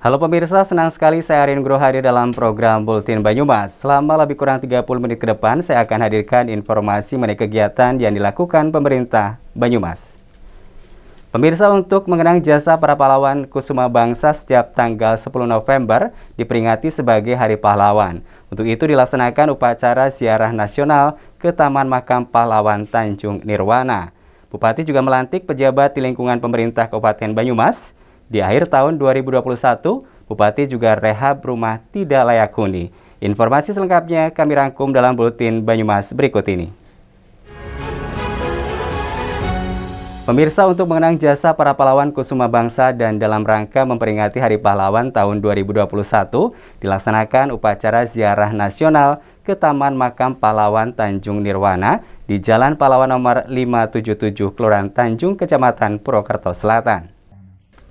Halo pemirsa, senang sekali saya Arin Gro hadir dalam program Buletin Banyumas. Selama lebih kurang 30 menit ke depan, saya akan hadirkan informasi mengenai kegiatan yang dilakukan pemerintah Banyumas. Pemirsa, untuk mengenang jasa para pahlawan Kusuma Bangsa setiap tanggal 10 November diperingati sebagai Hari Pahlawan. Untuk itu dilaksanakan upacara ziarah nasional ke Taman Makam Pahlawan Tanjung Nirwana. Bupati juga melantik pejabat di lingkungan pemerintah Kabupaten Banyumas. Di akhir tahun 2021, Bupati juga rehab rumah tidak layak huni. Informasi selengkapnya kami rangkum dalam Buletin Banyumas berikut ini. Pemirsa, untuk mengenang jasa para pahlawan Kusuma Bangsa dan dalam rangka memperingati Hari Pahlawan tahun 2021, dilaksanakan upacara ziarah nasional ke Taman Makam Pahlawan Tanjung Nirwana di Jalan Pahlawan nomor 577 Kelurahan Tanjung, Kecamatan Purwokerto Selatan.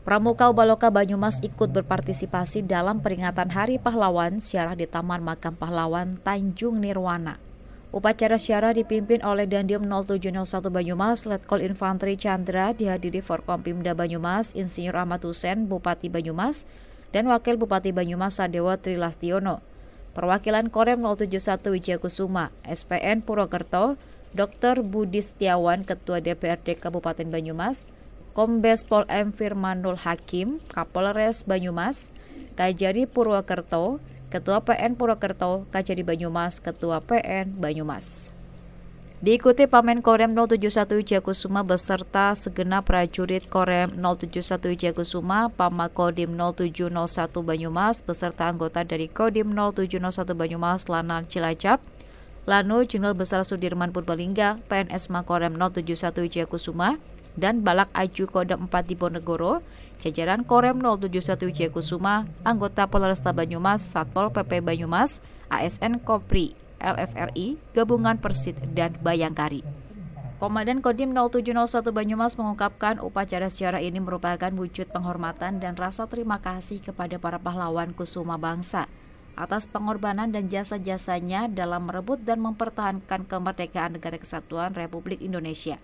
Pramuka Ubaloka Banyumas ikut berpartisipasi dalam peringatan Hari Pahlawan ziarah di Taman Makam Pahlawan Tanjung Nirwana. Upacara ziarah dipimpin oleh Dandim 0701 Banyumas, Letkol Infanteri Chandra, dihadiri Forkompimda Banyumas, Insinyur Ahmad Hussein, Bupati Banyumas, dan Wakil Bupati Banyumas Sadewo Trilastiono. Perwakilan Korem 071 Wijayakusuma, SPN Purwokerto, Dr. Budi Setiawan, Ketua DPRD Kabupaten Banyumas, Kombes Pol M. Firmanul Hakim, Kapolres Banyumas, Kajari Purwokerto, Ketua PN Purwokerto, Kajari Banyumas, Ketua PN Banyumas. Diikuti Pamen Korem 071 Wijayakusuma beserta segenap prajurit Korem 071 Wijayakusuma, Pamakodim 0701 Banyumas beserta anggota dari Kodim 0701 Banyumas, Lanal Cilacap, Lanu Jenderal Besar Sudirman Purbalingga, PNS Makorem 071 Wijayakusuma, dan Balak Aju Kodam 4 Diponegoro, jajaran Korem 071 Wijayakusuma, anggota Polresta Banyumas, Satpol PP Banyumas, ASN Kopri, LFRI, Gabungan Persit, dan Bayangkari. Komandan Kodim 0701 Banyumas mengungkapkan upacara ziarah ini merupakan wujud penghormatan dan rasa terima kasih kepada para pahlawan Kusuma Bangsa atas pengorbanan dan jasa-jasanya dalam merebut dan mempertahankan kemerdekaan Negara Kesatuan Republik Indonesia.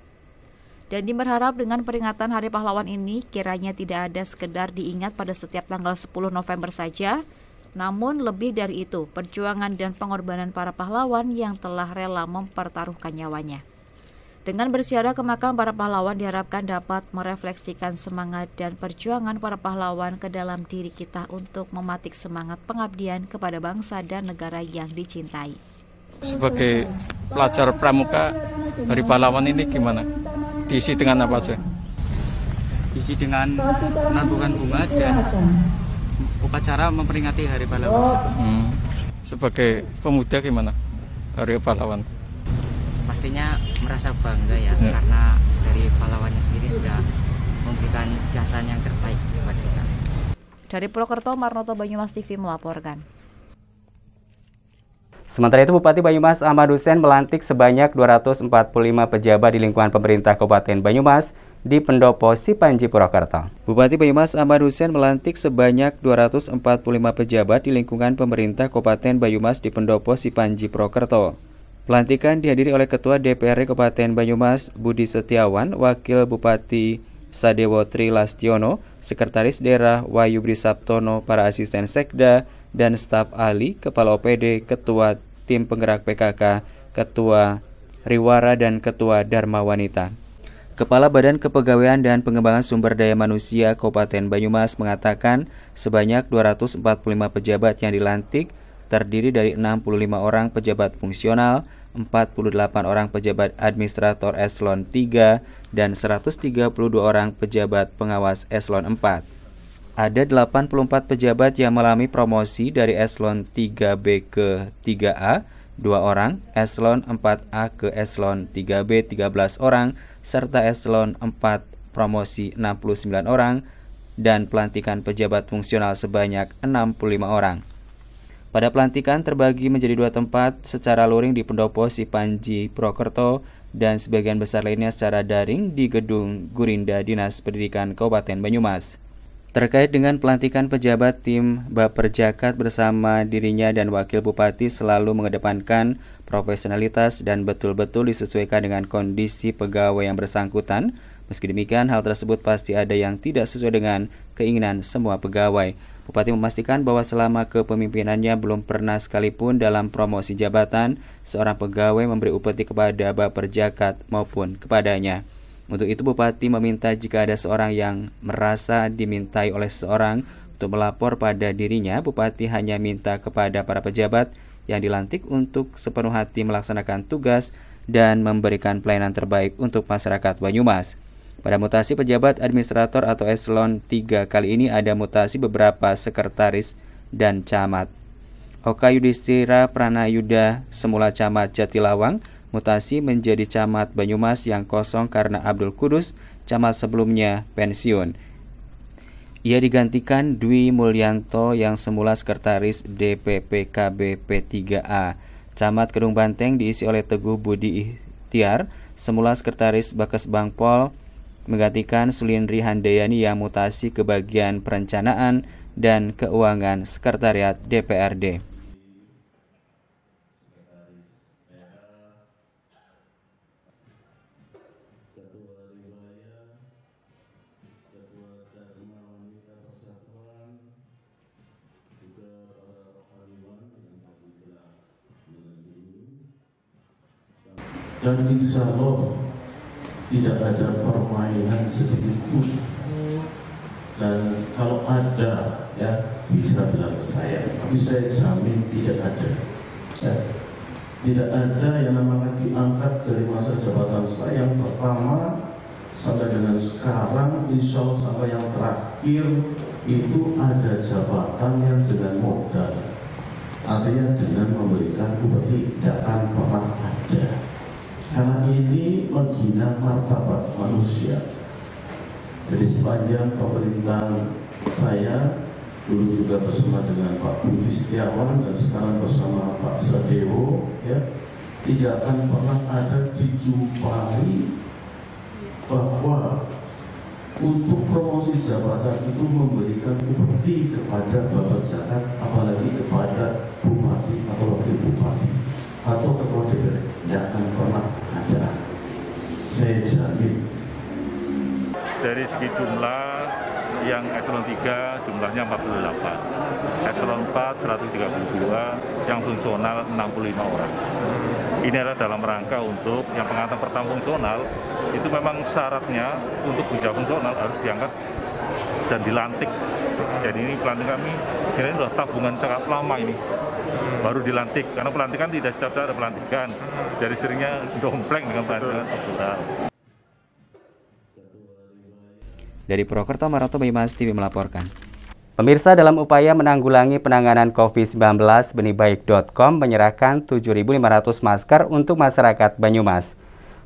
Dan berharap dengan peringatan Hari Pahlawan ini kiranya tidak ada sekedar diingat pada setiap tanggal 10 November saja, namun lebih dari itu perjuangan dan pengorbanan para pahlawan yang telah rela mempertaruhkan nyawanya. Dengan berziarah ke makam para pahlawan diharapkan dapat merefleksikan semangat dan perjuangan para pahlawan ke dalam diri kita untuk mematik semangat pengabdian kepada bangsa dan negara yang dicintai. Sebagai pelajar pramuka, Hari Pahlawan ini gimana? Diisi dengan apa saja? Diisi dengan menantukan bunga dan upacara memperingati Hari Pahlawan. Sebagai pemuda gimana Hari Pahlawan? Pastinya merasa bangga ya, karena dari pahlawannya sendiri sudah memberikan jasa yang terbaik buat kita. Dari Purwokerto, Marnoto Banyumas TV melaporkan. Sementara itu, Bupati Banyumas Ahmad Hussein melantik sebanyak 245 pejabat di lingkungan pemerintah Kabupaten Banyumas di Pendopo Sipanji Purwokerto. Bupati Banyumas Ahmad Hussein melantik sebanyak 245 pejabat di lingkungan pemerintah Kabupaten Banyumas di Pendopo Sipanji Purwokerto. Pelantikan dihadiri oleh Ketua DPRD Kabupaten Banyumas Budi Setiawan, Wakil Bupati Sadewo Trilastiono, Sekretaris Daerah Wahyu Budi Saptono, para asisten Sekda, dan staf ahli, Kepala OPD, Ketua Tim Penggerak PKK, Ketua Riwara, dan Ketua Dharma Wanita. Kepala Badan Kepegawaian dan Pengembangan Sumber Daya Manusia Kabupaten Banyumas mengatakan sebanyak 245 pejabat yang dilantik terdiri dari 65 orang pejabat fungsional, 48 orang pejabat administrator eselon 3, dan 132 orang pejabat pengawas eselon 4. Ada 84 pejabat yang mengalami promosi dari eselon 3B ke 3A, 2 orang, eselon 4A ke eselon 3B 13 orang, serta eselon 4 promosi 69 orang, dan pelantikan pejabat fungsional sebanyak 65 orang. Pada pelantikan terbagi menjadi 2 tempat secara luring di Pendopo Sipanji Purwokerto dan sebagian besar lainnya secara daring di Gedung Gurinda Dinas Pendidikan Kabupaten Banyumas. Terkait dengan pelantikan pejabat, tim Baperjakat bersama dirinya dan Wakil Bupati selalu mengedepankan profesionalitas dan betul-betul disesuaikan dengan kondisi pegawai yang bersangkutan, Meski demikian, hal tersebut pasti ada yang tidak sesuai dengan keinginan semua pegawai. Bupati memastikan bahwa selama kepemimpinannya belum pernah sekalipun dalam promosi jabatan seorang pegawai memberi upeti kepada Baper Jakat maupun kepadanya. Untuk itu, Bupati meminta jika ada seorang yang merasa dimintai oleh seseorang untuk melapor pada dirinya, Bupati hanya minta kepada para pejabat yang dilantik untuk sepenuh hati melaksanakan tugas dan memberikan pelayanan terbaik untuk masyarakat Banyumas. Pada mutasi pejabat administrator atau eselon 3 kali ini ada mutasi beberapa sekretaris dan camat. Oka Yudhistira Pranayuda semula camat Jatilawang, mutasi menjadi camat Banyumas yang kosong karena Abdul Kudus, camat sebelumnya, pensiun. Ia digantikan Dwi Mulyanto yang semula sekretaris DPPKB P3A. Camat Kedung Banteng diisi oleh Teguh Budi Ikhtiar, semula sekretaris Bakes Bangpol, menggantikan Sulindri Handayani yang mutasi ke bagian perencanaan dan keuangan sekretariat DPRD. Dan insya Allah tidak ada permainan sedikit pun. Dan kalau ada, ya bisa bilang ke saya. Tapi saya jamin tidak ada. Ya. Tidak ada yang namanya diangkat dari masa jabatan saya yang pertama sampai dengan sekarang, insya Allah sampai yang terakhir itu ada jabatan yang dengan modal. Artinya dengan memberikan upeti tidak akan pernah ada. Karena ini menghina martabat manusia. Jadi sepanjang pemerintahan saya, dulu juga bersama dengan Pak Budi Setiawan dan sekarang bersama Pak Sadewo, ya, tidak akan pernah ada dijumpai bahwa untuk promosi jabatan itu memberikan upeti kepada Baper Jakat, apalagi kepada bupati atau wakil bupati atau ketua DPR, tidak akan pernah ada. Saya jamin. Dari segi jumlah, yang eselon 3 jumlahnya 48, eselon 4 132, yang fungsional 65 orang. Ini adalah dalam rangka untuk yang pengangkatan pertama fungsional, itu memang syaratnya untuk bisa fungsional harus diangkat dan dilantik. Jadi ini pelantikan kami, ini sudah tabungan sangat lama ini. Baru dilantik, karena pelantikan tidak setiap saat ada pelantikan. Jadi seringnya dompleng dengan pelantikan sebentar. Dari Purwokerto, Maroto Banyumas TV melaporkan. Pemirsa, dalam upaya menanggulangi penanganan COVID-19, benihbaik.com menyerahkan 7.500 masker untuk masyarakat Banyumas.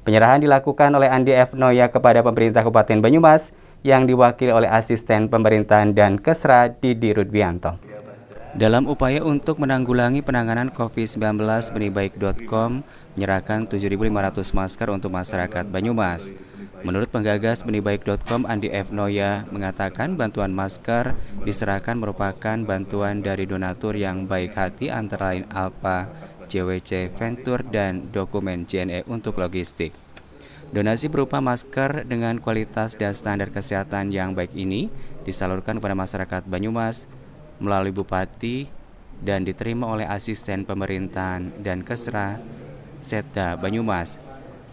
Penyerahan dilakukan oleh Andi F. Noya kepada pemerintah Kabupaten Banyumas yang diwakili oleh asisten pemerintahan dan Kesra Didi Rudbianto. Dalam upaya untuk menanggulangi penanganan COVID-19, benihbaik.com menyerahkan 7.500 masker untuk masyarakat Banyumas. Menurut penggagas benihbaik.com, Andi F. Noya mengatakan bantuan masker diserahkan merupakan bantuan dari donatur yang baik hati antara lain Alpha, JWC Venture, dan dokumen JNE untuk logistik. Donasi berupa masker dengan kualitas dan standar kesehatan yang baik ini disalurkan kepada masyarakat Banyumas melalui Bupati dan diterima oleh asisten pemerintahan dan Kesra Setda Banyumas.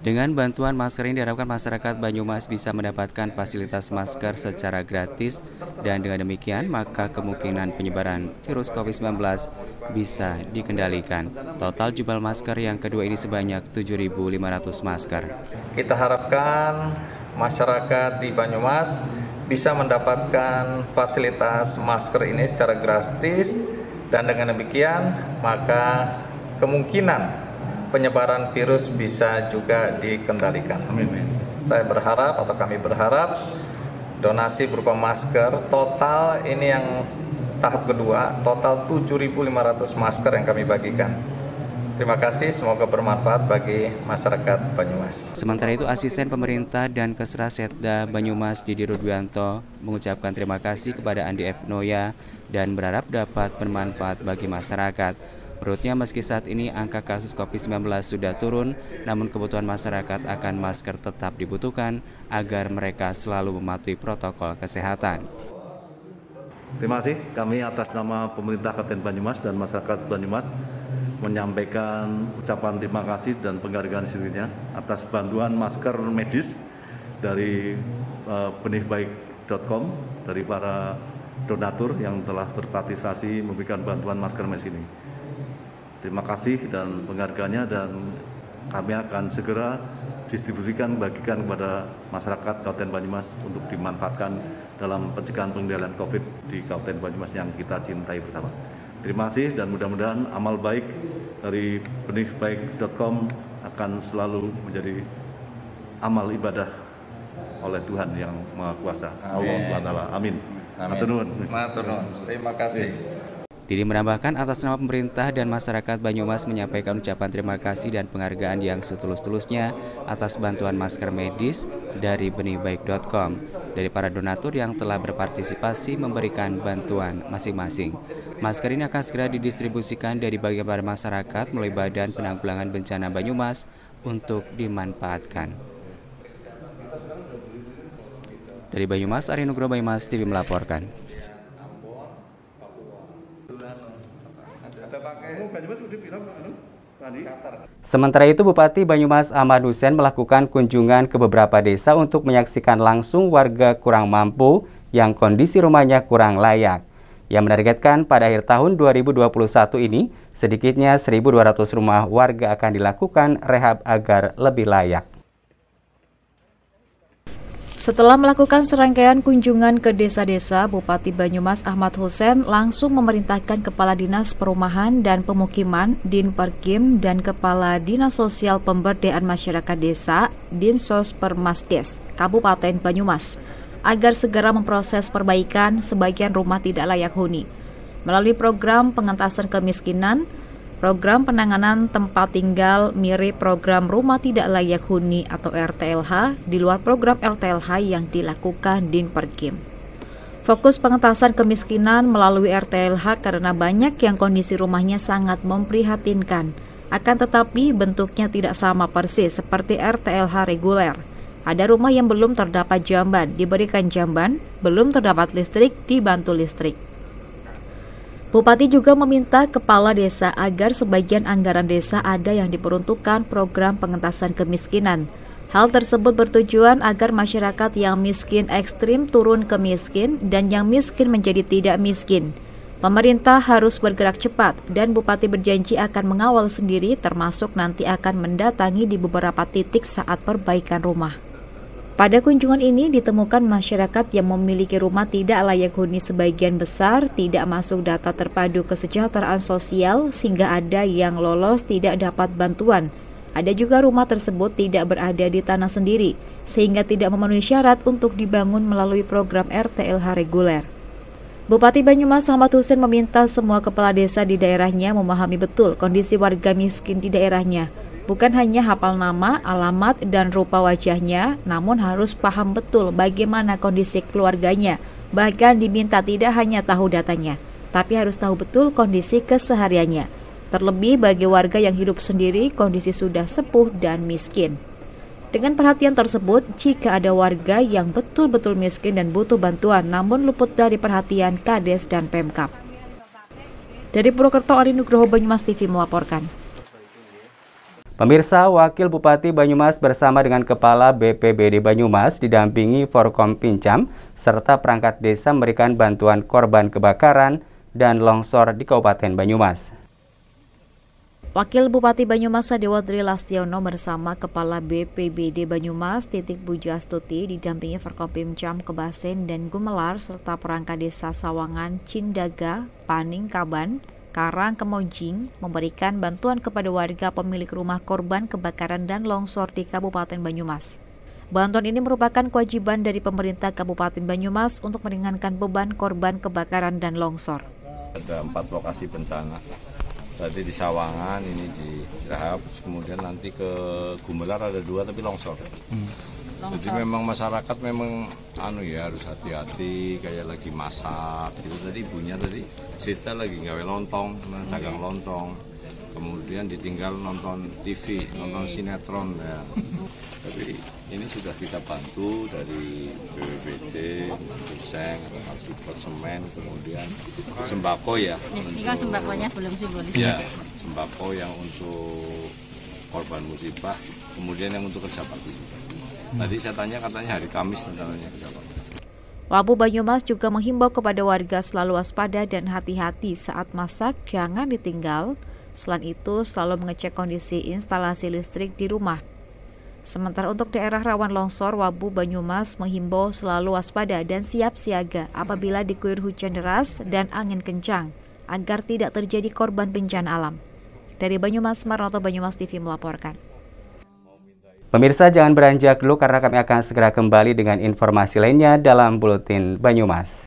Dengan bantuan masker ini diharapkan masyarakat Banyumas bisa mendapatkan fasilitas masker secara gratis dan dengan demikian maka kemungkinan penyebaran virus COVID-19 bisa dikendalikan. Total jumlah masker yang kedua ini sebanyak 7.500 masker. Kita harapkan masyarakat di Banyumas bisa mendapatkan fasilitas masker ini secara gratis dan dengan demikian maka kemungkinan penyebaran virus bisa juga dikendalikan. Amin. Saya berharap atau kami berharap donasi berupa masker total ini yang tahap kedua, total 7.500 masker yang kami bagikan. Terima kasih, semoga bermanfaat bagi masyarakat Banyumas. Sementara itu, asisten pemerintah dan Kesra Setda Banyumas Didi Rudbianto mengucapkan terima kasih kepada Andi F. Noya dan berharap dapat bermanfaat bagi masyarakat. Menurutnya, meski saat ini angka kasus COVID-19 sudah turun, namun kebutuhan masyarakat akan masker tetap dibutuhkan agar mereka selalu mematuhi protokol kesehatan. Terima kasih. Kami atas nama pemerintah Kabupaten Banyumas dan masyarakat Banyumas menyampaikan ucapan terima kasih dan penghargaan seluruhnya atas bantuan masker medis dari benihbaik.com, dari para donatur yang telah berpartisipasi memberikan bantuan masker medis ini. Terima kasih dan penghargaannya, dan kami akan segera distribusikan, bagikan kepada masyarakat Kabupaten Banyumas untuk dimanfaatkan dalam pencegahan pengendalian COVID di Kabupaten Banyumas yang kita cintai bersama. Terima kasih dan mudah-mudahan amal baik dari benihbaik.com akan selalu menjadi amal ibadah oleh Tuhan yang Maha Kuasa. Allah SWT. Amin. Matur nuwun. Terima kasih. Didi menambahkan, atas nama pemerintah dan masyarakat Banyumas menyampaikan ucapan terima kasih dan penghargaan yang setulus-tulusnya atas bantuan masker medis dari benihbaik.com, dari para donatur yang telah berpartisipasi memberikan bantuan masing-masing. Masker ini akan segera didistribusikan dari bagian pada masyarakat melalui Badan Penanggulangan Bencana Banyumas untuk dimanfaatkan. Dari Banyumas, Ari Nugroho, Banyumas TV melaporkan. Sementara itu, Bupati Banyumas Ahmad Hussein melakukan kunjungan ke beberapa desa untuk menyaksikan langsung warga kurang mampu yang kondisi rumahnya kurang layak. Yang menargetkan pada akhir tahun 2021 ini, sedikitnya 1.200 rumah warga akan dilakukan rehab agar lebih layak. Setelah melakukan serangkaian kunjungan ke desa-desa, Bupati Banyumas Ahmad Hussein langsung memerintahkan Kepala Dinas Perumahan dan Pemukiman Dinperkim dan Kepala Dinas Sosial Pemberdayaan Masyarakat Desa Dinsos Permasdes Kabupaten Banyumas agar segera memproses perbaikan sebagian rumah tidak layak huni melalui program pengentasan kemiskinan, program penanganan tempat tinggal mirip program Rumah Tidak Layak Huni atau RTLH di luar program RTLH yang dilakukan Dinperkim. Fokus pengentasan kemiskinan melalui RTLH karena banyak yang kondisi rumahnya sangat memprihatinkan, akan tetapi bentuknya tidak sama persis seperti RTLH reguler. Ada rumah yang belum terdapat jamban, diberikan jamban, belum terdapat listrik, dibantu listrik. Bupati juga meminta kepala desa agar sebagian anggaran desa ada yang diperuntukkan program pengentasan kemiskinan. Hal tersebut bertujuan agar masyarakat yang miskin ekstrim turun ke miskin dan yang miskin menjadi tidak miskin. Pemerintah harus bergerak cepat dan Bupati berjanji akan mengawal sendiri, termasuk nanti akan mendatangi di beberapa titik saat perbaikan rumah. Pada kunjungan ini ditemukan masyarakat yang memiliki rumah tidak layak huni sebagian besar tidak masuk data terpadu kesejahteraan sosial sehingga ada yang lolos tidak dapat bantuan. Ada juga rumah tersebut tidak berada di tanah sendiri sehingga tidak memenuhi syarat untuk dibangun melalui program RTLH reguler. Bupati Banyumas Ahmad Hussein meminta semua kepala desa di daerahnya memahami betul kondisi warga miskin di daerahnya. Bukan hanya hafal nama, alamat, dan rupa wajahnya, namun harus paham betul bagaimana kondisi keluarganya. Bahkan diminta tidak hanya tahu datanya, tapi harus tahu betul kondisi kesehariannya. Terlebih bagi warga yang hidup sendiri, kondisi sudah sepuh dan miskin. Dengan perhatian tersebut, jika ada warga yang betul-betul miskin dan butuh bantuan, namun luput dari perhatian Kades dan Pemkab. Dari Purwokerto, Ari Nugroho, Banyumas TV melaporkan. Pemirsa, Wakil Bupati Banyumas bersama dengan Kepala BPBD Banyumas didampingi Forkompinjam serta perangkat desa memberikan bantuan korban kebakaran dan longsor di Kabupaten Banyumas. Wakil Bupati Banyumas Sadewadri Lastiono bersama Kepala BPBD Banyumas Titik Pujastuti didampingi Forkompinjam Kebasen dan Gumelar serta perangkat desa Sawangan, Cindaga, Paning, Kaban, Karang, Kemojing memberikan bantuan kepada warga pemilik rumah korban kebakaran dan longsor di Kabupaten Banyumas. Bantuan ini merupakan kewajiban dari pemerintah Kabupaten Banyumas untuk meringankan beban korban kebakaran dan longsor. Ada 4 lokasi bencana. Tadi di Sawangan, ini di Cirahap, kemudian nanti ke Gumelar ada 2 tapi longsor. Jadi memang masyarakat memang harus hati-hati, kayak lagi masak gitu. Tadi ibunya tadi cerita lagi gawe lontong, dagang lontong. kemudian ditinggal nonton TV, nonton sinetron ya. Tapi ini sudah kita bantu dari BPBD, Seng, support semen, kemudian sembako ya. Ini kan sembakonya belum sih boleh. Ya, sembako yang untuk korban musibah, kemudian yang untuk kerja bakti. Tadi saya tanya katanya hari Kamis rencananya kerja bakti. Wabu Banyumas juga menghimbau kepada warga selalu waspada dan hati-hati saat masak, jangan ditinggal. Selain itu, selalu mengecek kondisi instalasi listrik di rumah. Sementara untuk daerah rawan longsor, Wabu Banyumas menghimbau selalu waspada dan siap siaga apabila diguyur hujan deras dan angin kencang, agar tidak terjadi korban bencana alam. Dari Banyumas, Marnoto, Banyumas TV melaporkan. Pemirsa, jangan beranjak dulu karena kami akan segera kembali dengan informasi lainnya dalam Buletin Banyumas.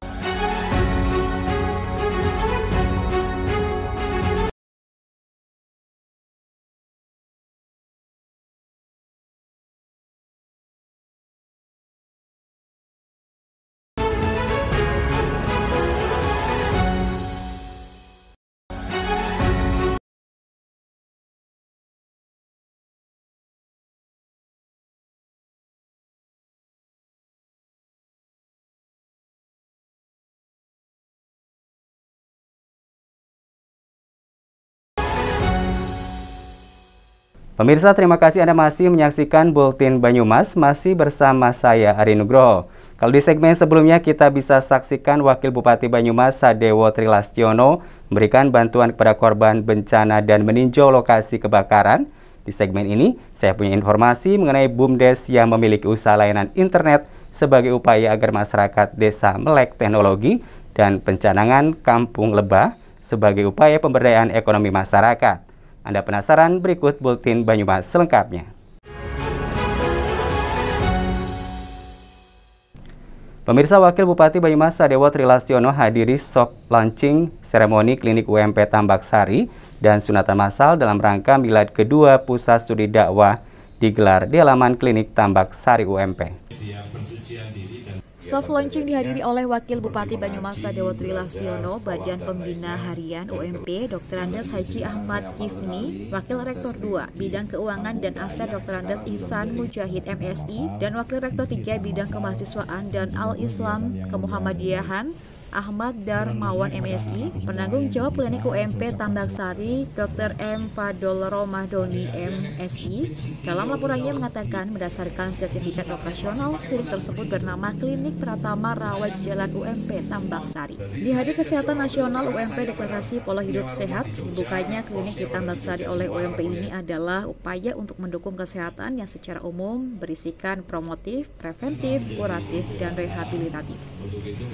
Pemirsa, terima kasih Anda masih menyaksikan Buletin Banyumas, masih bersama saya Ari Nugroho. Kalau di segmen sebelumnya kita bisa saksikan Wakil Bupati Banyumas Sadewo Trilastiono memberikan bantuan kepada korban bencana dan meninjau lokasi kebakaran. Di segmen ini saya punya informasi mengenai BUMDes yang memiliki usaha layanan internet sebagai upaya agar masyarakat desa melek teknologi dan pencanangan kampung lebah sebagai upaya pemberdayaan ekonomi masyarakat. Anda penasaran? Berikut Buletin Banyumas selengkapnya. Pemirsa, Wakil Bupati Banyumas Sadewo Trilastiono hadiri soft launching seremoni klinik UMP Tambak Sari dan sunatan massal dalam rangka milad kedua Pusat Studi Dakwah digelar di halaman klinik Tambak Sari UMP. Soft launching dihadiri oleh Wakil Bupati Banyumas Sadewo Trilastiono, Badan Pembina Harian UMP, Dr. Andes Haji Ahmad Kifni, Wakil Rektor 2 Bidang Keuangan dan Aset Dr. Andes Ihsan Mujahid MSI, dan Wakil Rektor 3 Bidang Kemahasiswaan dan Al-Islam Kemuhammadiyahan Ahmad Darmawan MSI, penanggung jawab klinik UMP Tambak Sari Dr. M. Fadol Romadoni MSI, dalam laporannya mengatakan berdasarkan sertifikat operasional, klinik tersebut bernama Klinik Pratama Rawat Jalan UMP Tambak Sari. Di Hari Kesehatan Nasional UMP Deklarasi Pola Hidup Sehat, dibukanya klinik di Tambak Sari oleh UMP ini adalah upaya untuk mendukung kesehatan yang secara umum berisikan promotif, preventif, kuratif, dan rehabilitatif.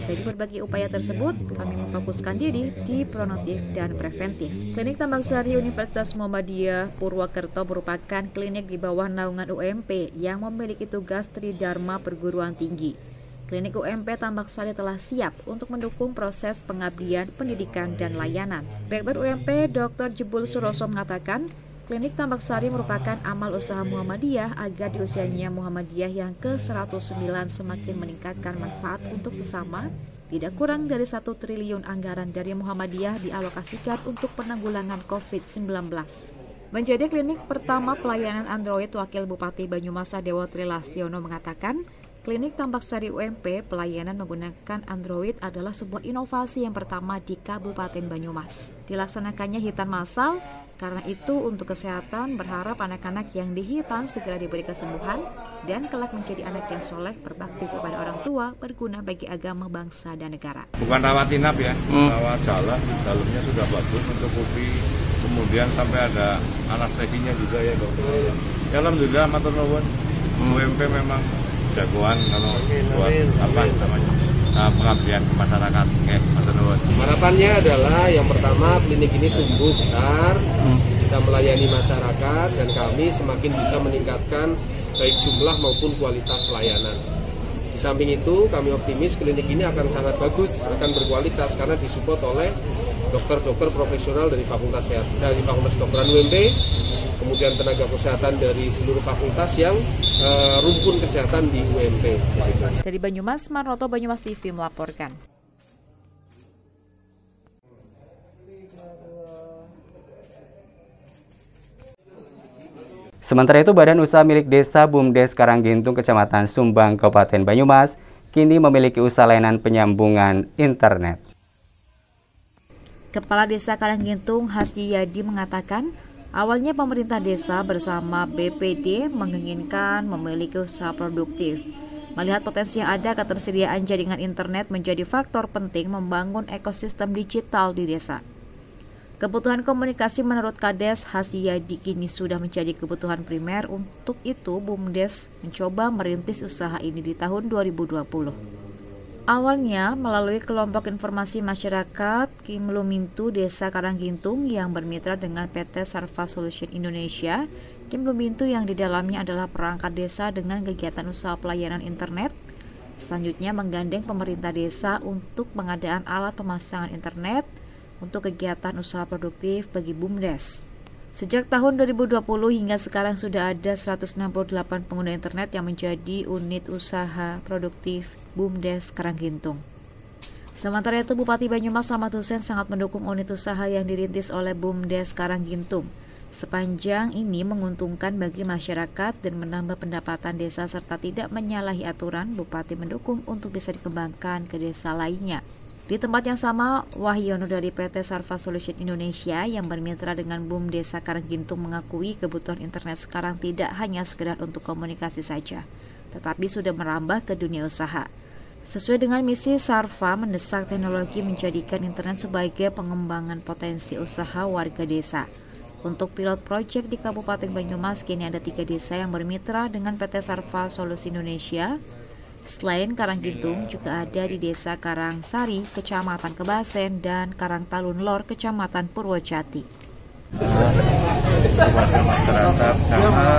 Dari berbagai upaya tersebut, kami memfokuskan diri di promotif dan preventif. Klinik Tambak Sari Universitas Muhammadiyah Purwokerto merupakan klinik di bawah naungan UMP yang memiliki tugas Tridharma Perguruan Tinggi. Klinik UMP Tambak Sari telah siap untuk mendukung proses pengabdian, pendidikan, dan layanan. Rektor UMP Dr. Jebul Suroso mengatakan, Klinik Tambak Sari merupakan amal usaha Muhammadiyah agar di usianya Muhammadiyah yang ke-109 semakin meningkatkan manfaat untuk sesama. Tidak kurang dari 1 triliun anggaran dari Muhammadiyah dialokasikan untuk penanggulangan COVID-19. Menjadi klinik pertama pelayanan Android, Wakil Bupati Banyumas Sadewo Trilastiono mengatakan, Klinik Tambak Sari UMP pelayanan menggunakan Android adalah sebuah inovasi yang pertama di Kabupaten Banyumas. Dilaksanakannya hitan massal, karena itu untuk kesehatan berharap anak-anak yang dihitan segera diberi kesembuhan dan kelak menjadi anak yang soleh, berbakti kepada orang tua, berguna bagi agama, bangsa, dan negara. Bukan rawat inap ya, rawat jalan, dalamnya sudah bagus, mencukupi, kemudian sampai ada anestesinya juga ya dokter. Ya, alhamdulillah, matur nuwun. UMP memang jagoan kalau buat apa namanya pengabdian ke masyarakat. Matur nuwun. Harapannya adalah yang pertama klinik ini tumbuh besar, bisa melayani masyarakat, dan kami semakin bisa meningkatkan baik jumlah maupun kualitas layanan. Di samping itu kami optimis klinik ini akan sangat bagus, akan berkualitas karena disupport oleh dokter-dokter profesional dari Fakultas Kedokteran UMP, kemudian tenaga kesehatan dari seluruh fakultas yang rumpun kesehatan di UMP. Dari Banyumas, Marnoto, Banyumas TV melaporkan. Sementara itu, Badan Usaha Milik Desa BUMDes Karanggintung, Kecamatan Sumbang, Kabupaten Banyumas, kini memiliki usaha layanan penyambungan internet. Kepala Desa Karanggintung Hasji Yadi mengatakan, awalnya pemerintah desa bersama BPD menginginkan memiliki usaha produktif. Melihat potensi yang ada, ketersediaan jaringan internet menjadi faktor penting membangun ekosistem digital di desa. Kebutuhan komunikasi menurut Kades Hasji Yadi kini sudah menjadi kebutuhan primer. Untuk itu, BUMDes mencoba merintis usaha ini di tahun 2020. Awalnya melalui kelompok informasi masyarakat Kim Lumintu Desa Karanggintung yang bermitra dengan PT Sarva Solution Indonesia. Kim Lumintu yang di dalamnya adalah perangkat desa dengan kegiatan usaha pelayanan internet. Selanjutnya menggandeng pemerintah desa untuk pengadaan alat pemasangan internet untuk kegiatan usaha produktif bagi BUMDes. Sejak tahun 2020 hingga sekarang sudah ada 168 pengguna internet yang menjadi unit usaha produktif BUMDes Karanggintung. Sementara itu, Bupati Banyumas Ahmad Hussein sangat mendukung unit usaha yang dirintis oleh BUMDes Karanggintung. Sepanjang ini menguntungkan bagi masyarakat dan menambah pendapatan desa serta tidak menyalahi aturan, Bupati mendukung untuk bisa dikembangkan ke desa lainnya. Di tempat yang sama, Wahyono dari PT Sarva Solution Indonesia yang bermitra dengan BUM Desa Karanggintung mengakui kebutuhan internet sekarang tidak hanya sekedar untuk komunikasi saja, tetapi sudah merambah ke dunia usaha. Sesuai dengan misi Sarva mendesak teknologi menjadikan internet sebagai pengembangan potensi usaha warga desa. Untuk pilot project di Kabupaten Banyumas, kini ada 3 desa yang bermitra dengan PT Sarva Solution Indonesia. Selain Karanggintung, juga ada di Desa Karangsari, Kecamatan Kebasen, dan Karangtalun Lor, Kecamatan Purwojati. Kepada masyarakat karena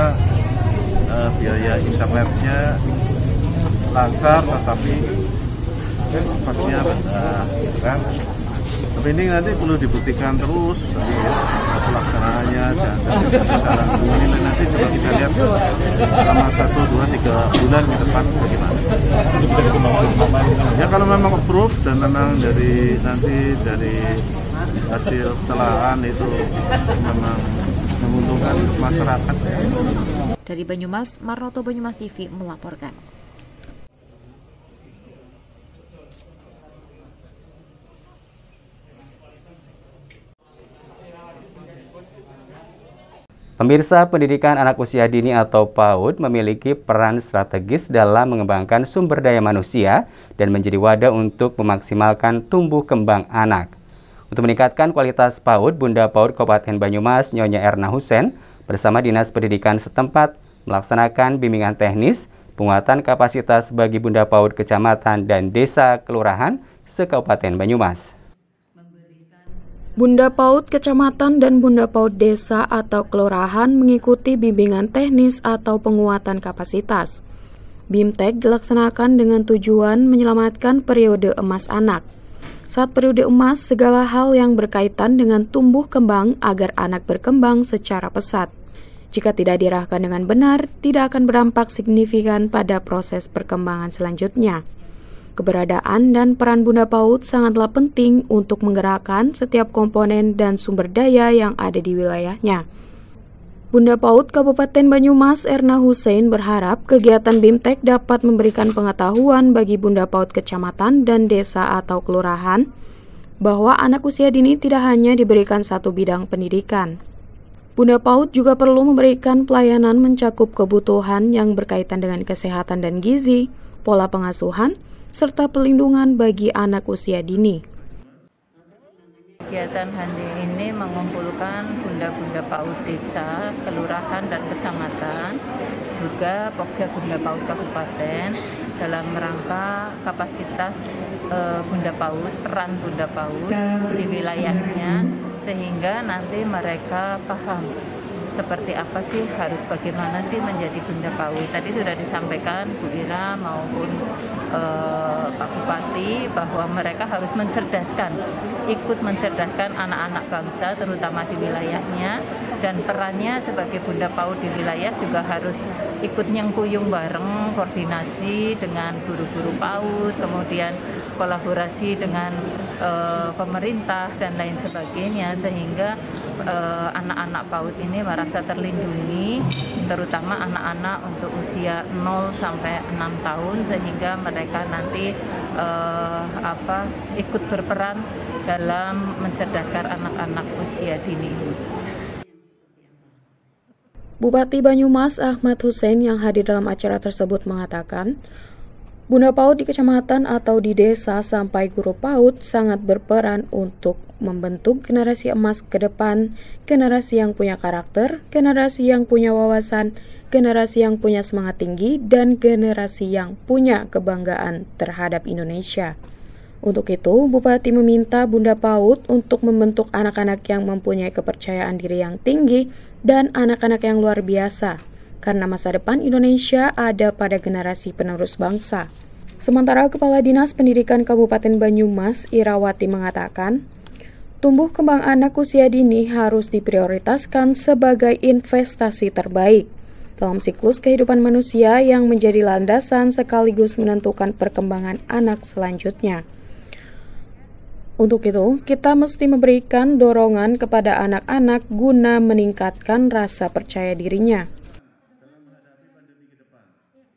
biaya internetnya lancar, tetapi kosnya rendah, kan? Tapi ini nanti perlu dibuktikan terus pelaksanaannya dan sekarang ini nanti coba kita lihat selama 1, 2, 3 bulan ke depan bagaimana. Ya kalau memang approve dan memang dari hasil telahan itu memang menguntungkan masyarakat. Dari Banyumas, Marnoto, Banyumas TV melaporkan. Pemirsa, pendidikan anak usia dini atau PAUD memiliki peran strategis dalam mengembangkan sumber daya manusia dan menjadi wadah untuk memaksimalkan tumbuh kembang anak. Untuk meningkatkan kualitas PAUD, Bunda PAUD Kabupaten Banyumas, Nyonya Erna Hussein, bersama Dinas Pendidikan setempat melaksanakan bimbingan teknis, penguatan kapasitas bagi Bunda PAUD Kecamatan dan Desa Kelurahan se-Kabupaten Banyumas. Bunda PAUD Kecamatan dan Bunda PAUD Desa atau Kelurahan mengikuti bimbingan teknis atau penguatan kapasitas. BIMTEK dilaksanakan dengan tujuan menyelamatkan periode emas anak. Saat periode emas, segala hal yang berkaitan dengan tumbuh kembang agar anak berkembang secara pesat. Jika tidak diarahkan dengan benar, tidak akan berdampak signifikan pada proses perkembangan selanjutnya. Keberadaan dan peran Bunda PAUD sangatlah penting untuk menggerakkan setiap komponen dan sumber daya yang ada di wilayahnya. Bunda PAUD Kabupaten Banyumas Erna Hussein berharap kegiatan BIMTEK dapat memberikan pengetahuan bagi Bunda PAUD Kecamatan dan Desa atau Kelurahan bahwa anak usia dini tidak hanya diberikan satu bidang pendidikan. Bunda PAUD juga perlu memberikan pelayanan mencakup kebutuhan yang berkaitan dengan kesehatan dan gizi, pola pengasuhan, serta pelindungan bagi anak usia dini. Kegiatan hari ini mengumpulkan bunda-bunda PAUD desa, kelurahan, dan kecamatan, juga Pokja Bunda PAUD Kabupaten dalam rangka kapasitas Bunda PAUD, peran Bunda PAUD di wilayahnya, sehingga nanti mereka paham seperti apa sih, harus bagaimana sih menjadi Bunda PAUD. Tadi sudah disampaikan Bu Ira maupun Pak Bupati bahwa mereka harus ikut mencerdaskan anak-anak bangsa terutama di wilayahnya, dan perannya sebagai Bunda PAUD di wilayah juga harus ikut nyengkuyung bareng, koordinasi dengan guru-guru PAUD, kemudian kolaborasi dengan pemerintah dan lain sebagainya, sehingga anak-anak PAUD ini merasa terlindungi, terutama anak-anak untuk usia 0 sampai 6 tahun, sehingga mereka nanti ikut berperan dalam mencerdaskan anak-anak usia dini. Bupati Banyumas Ahmad Hussein yang hadir dalam acara tersebut mengatakan, Bunda PAUD di kecamatan atau di desa sampai guru PAUD sangat berperan untuk membentuk generasi emas ke depan, generasi yang punya karakter, generasi yang punya wawasan, generasi yang punya semangat tinggi, dan generasi yang punya kebanggaan terhadap Indonesia. Untuk itu, Bupati meminta Bunda PAUD untuk membentuk anak-anak yang mempunyai kepercayaan diri yang tinggi dan anak-anak yang luar biasa, karena masa depan Indonesia ada pada generasi penerus bangsa. Sementara Kepala Dinas Pendidikan Kabupaten Banyumas, Irawati, mengatakan, tumbuh kembang anak usia dini harus diprioritaskan sebagai investasi terbaik dalam siklus kehidupan manusia yang menjadi landasan sekaligus menentukan perkembangan anak selanjutnya. Untuk itu, kita mesti memberikan dorongan kepada anak-anak guna meningkatkan rasa percaya dirinya.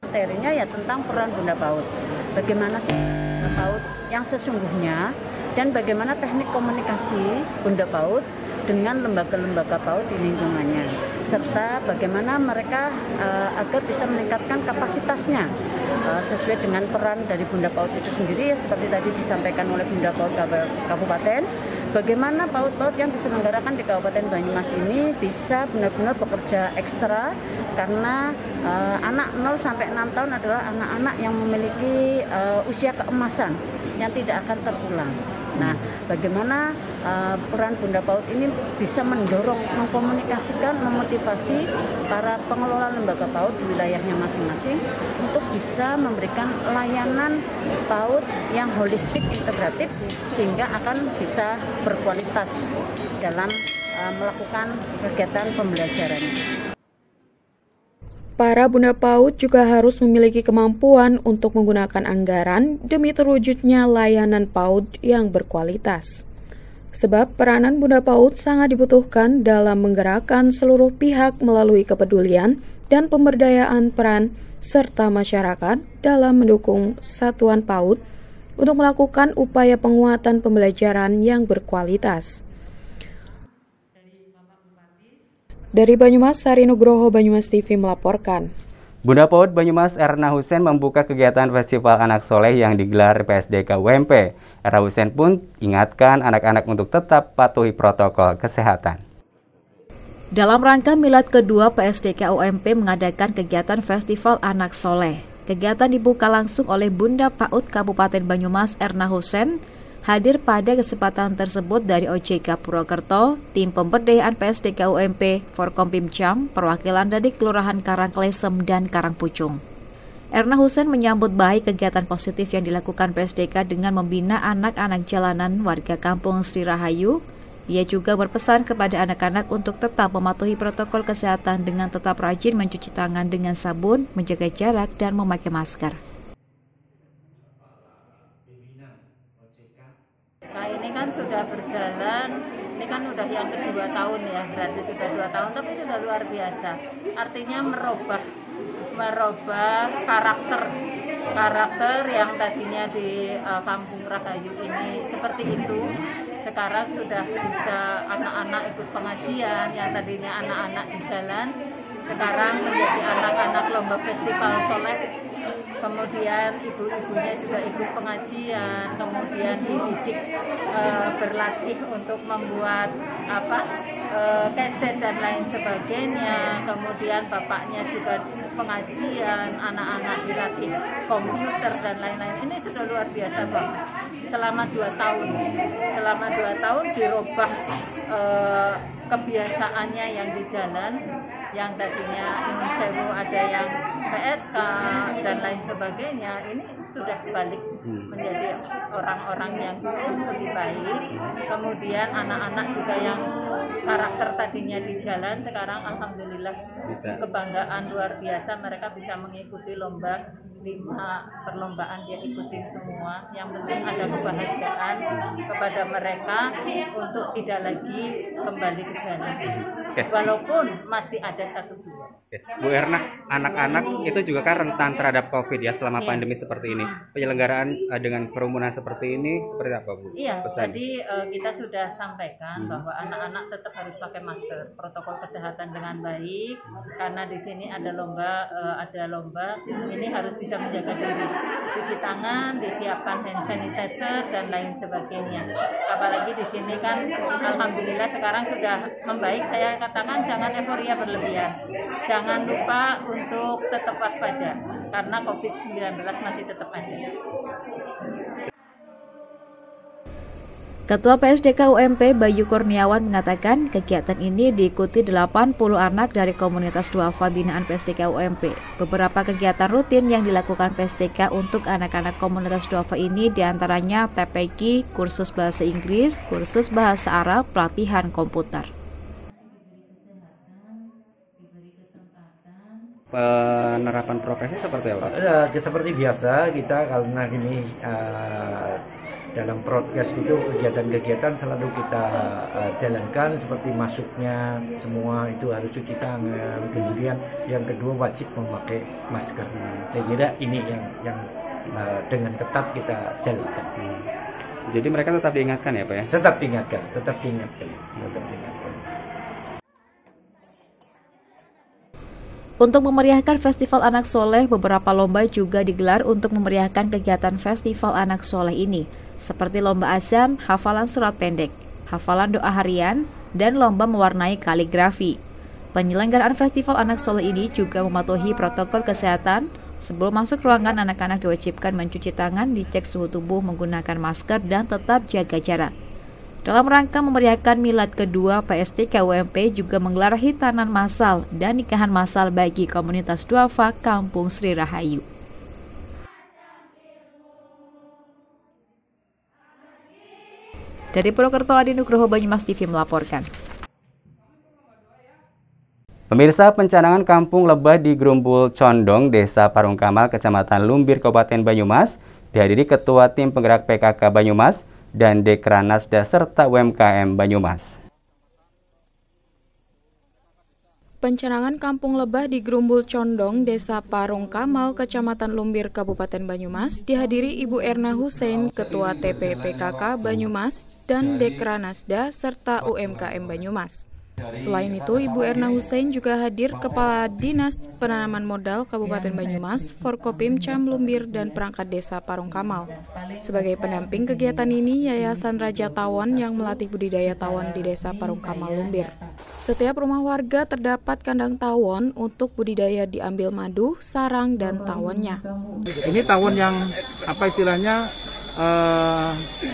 Materinya ya tentang peran Bunda PAUD. Bagaimana sih Bunda PAUD yang sesungguhnya dan bagaimana teknik komunikasi Bunda PAUD dengan lembaga-lembaga PAUD di lingkungannya, serta bagaimana mereka agar bisa meningkatkan kapasitasnya sesuai dengan peran dari Bunda PAUD itu sendiri, ya, seperti tadi disampaikan oleh Bunda PAUD Kabupaten, bagaimana PAUD-PAUD yang diselenggarakan di Kabupaten Banyumas ini bisa benar-benar bekerja ekstra, karena anak 0 sampai 6 tahun adalah anak-anak yang memiliki usia keemasan yang tidak akan terulang. Nah, bagaimana peran Bunda PAUD ini bisa mendorong, mengkomunikasikan, memotivasi para pengelola lembaga PAUD di wilayahnya masing-masing untuk bisa memberikan layanan PAUD yang holistik, integratif, sehingga akan bisa berkualitas dalam melakukan kegiatan pembelajaran. Para Bunda PAUD juga harus memiliki kemampuan untuk menggunakan anggaran demi terwujudnya layanan PAUD yang berkualitas. Sebab peranan Bunda PAUD sangat dibutuhkan dalam menggerakkan seluruh pihak melalui kepedulian dan pemberdayaan peran serta masyarakat dalam mendukung satuan PAUD untuk melakukan upaya penguatan pembelajaran yang berkualitas. Dari Banyumas, Sari Nugroho, Banyumas TV melaporkan. Bunda PAUD Banyumas Erna Hussein membuka kegiatan Festival Anak Soleh yang digelar PSDK UMP. Erna Hussein pun ingatkan anak-anak untuk tetap patuhi protokol kesehatan. Dalam rangka milad kedua, PSDK UMP mengadakan kegiatan Festival Anak Soleh. Kegiatan dibuka langsung oleh Bunda PAUD Kabupaten Banyumas Erna Hussein. Hadir pada kesempatan tersebut dari OJK Purwokerto, tim pemberdayaan PSDK UMP, Forkompimcam, perwakilan dari Kelurahan Karangklesem dan Karangpucung. Erna Hussein menyambut baik kegiatan positif yang dilakukan PSDK dengan membina anak-anak jalanan warga kampung Sri Rahayu. Ia juga berpesan kepada anak-anak untuk tetap mematuhi protokol kesehatan dengan tetap rajin mencuci tangan dengan sabun, menjaga jarak, dan memakai masker. Nah, ini kan sudah berjalan, ini kan udah yang kedua tahun ya, berarti sudah 2 tahun, tapi sudah luar biasa. Artinya merubah karakter yang tadinya di kampung Rahayu ini seperti itu. Sekarang sudah bisa anak-anak ikut pengajian, yang tadinya anak-anak di jalan, sekarang menjadi anak-anak lomba festival soleh. Kemudian ibu-ibunya juga ikut pengajian, kemudian dididik berlatih untuk membuat keset dan lain sebagainya. Kemudian bapaknya juga pengajian, anak-anak dilatih komputer dan lain-lain. Ini sudah luar biasa banget. Selama 2 tahun dirubah kebiasaannya yang di jalan, yang tadinya Sewu ada yang PSK dan lain sebagainya, ini sudah balik menjadi orang-orang yang lebih baik. Kemudian anak-anak juga yang karakter tadinya di jalan, sekarang alhamdulillah bisa. Kebanggaan luar biasa, mereka bisa mengikuti lomba 5 perlombaan dia ikutin semua. Yang penting ada kebahagiaan kepada mereka untuk tidak lagi kembali ke jalan. Walaupun masih ada 1-2. Bu Erna, anak-anak itu juga kan rentan terhadap COVID ya selama pandemi seperti ini. Penyelenggaraan dengan kerumunan seperti ini seperti apa, Bu? Iya, pesan? Jadi kita sudah sampaikan bahwa anak-anak tetap harus pakai masker, protokol kesehatan dengan baik, karena di sini ada lomba, ini harus bisa menjaga diri, cuci tangan, disiapkan hand sanitizer dan lain sebagainya. Apalagi di sini kan, alhamdulillah sekarang sudah membaik. Saya katakan jangan euforia berlebihan. Jangan lupa untuk tetap waspada karena COVID-19 masih tetap ada. Ketua PSDK UMP Bayu Kurniawan mengatakan kegiatan ini diikuti 80 anak dari komunitas duafa binaan PSDK UMP. Beberapa kegiatan rutin yang dilakukan PSDK untuk anak-anak komunitas duafa ini diantaranya TPQ, kursus bahasa Inggris, kursus bahasa Arab, pelatihan komputer. Penerapan prokesnya seperti apa? Seperti biasa kita karena gini dalam prokes itu kegiatan-kegiatan selalu kita jalankan seperti masuknya semua itu harus cuci tangan, kemudian yang kedua wajib memakai masker. Saya kira ini yang dengan ketat kita jalankan. Jadi mereka tetap diingatkan ya Pak ya? Tetap diingatkan. Untuk memeriahkan Festival Anak Soleh, beberapa lomba juga digelar untuk memeriahkan kegiatan Festival Anak Soleh ini, seperti lomba azan, hafalan surat pendek, hafalan doa harian, dan lomba mewarnai kaligrafi. Penyelenggaraan Festival Anak Soleh ini juga mematuhi protokol kesehatan. Sebelum masuk ruangan, anak-anak diwajibkan mencuci tangan, dicek suhu tubuh menggunakan masker, dan tetap jaga jarak. Dalam rangka memeriahkan milad kedua, PSDK UMP juga menggelar hitanan massal dan nikahan massal bagi komunitas duafa Kampung Sri Rahayu. Dari Purwokerto, Adi Nugroho, Banyumas TV melaporkan. Pemirsa, pencanangan Kampung Lebah di Grumbul Condong, Desa Parung Kamal, Kecamatan Lumbir, Kabupaten Banyumas, dihadiri Ketua Tim Penggerak PKK Banyumas dan Dekranasda serta UMKM Banyumas. Pencanangan Kampung Lebah di Grumbul Condong, Desa Parung Kamal, Kecamatan Lumbir, Kabupaten Banyumas, dihadiri Ibu Erna Hussein, Ketua TP PKK Banyumas, dan Dekranasda serta UMKM Banyumas. Selain itu, Ibu Erna Hussein juga hadir Kepala Dinas Penanaman Modal Kabupaten Banyumas, Forkopimcam Lumbir, dan perangkat Desa Parung Kamal. Sebagai pendamping kegiatan ini, Yayasan Raja Tawon yang melatih budidaya tawon di Desa Parung Kamal Lumbir. Setiap rumah warga terdapat kandang tawon untuk budidaya diambil madu, sarang, dan tawonnya. Ini tawon yang apa istilahnya?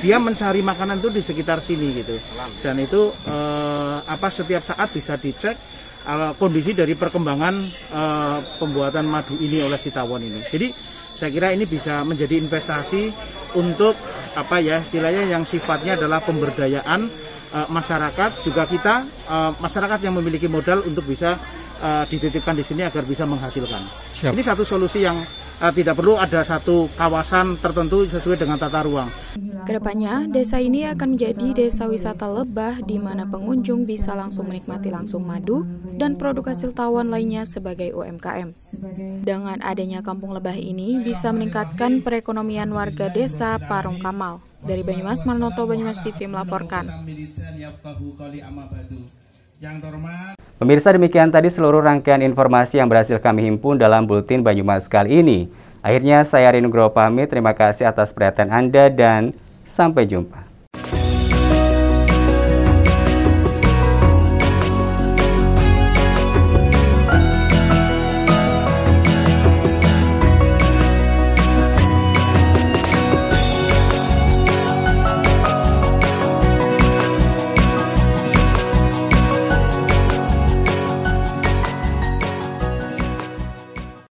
Dia mencari makanan itu di sekitar sini gitu, dan itu setiap saat bisa dicek kondisi dari perkembangan pembuatan madu ini oleh si tawon ini. Jadi saya kira ini bisa menjadi investasi untuk istilahnya yang sifatnya adalah pemberdayaan masyarakat, juga kita masyarakat yang memiliki modal untuk bisa dititipkan di sini agar bisa menghasilkan. Siap. Ini satu solusi yang tidak perlu ada satu kawasan tertentu sesuai dengan tata ruang. Kedepannya, desa ini akan menjadi desa wisata lebah di mana pengunjung bisa langsung menikmati langsung madu dan produk hasil tawon lainnya sebagai UMKM. Dengan adanya kampung lebah ini bisa meningkatkan perekonomian warga desa Parung Kamal. Dari Banyumas, Marnoto, Banyumas TV melaporkan. Pemirsa, demikian tadi seluruh rangkaian informasi yang berhasil kami himpun dalam Buletin Banyumas kali ini. Akhirnya saya Adi Nugroho pamit, terima kasih atas perhatian Anda dan sampai jumpa.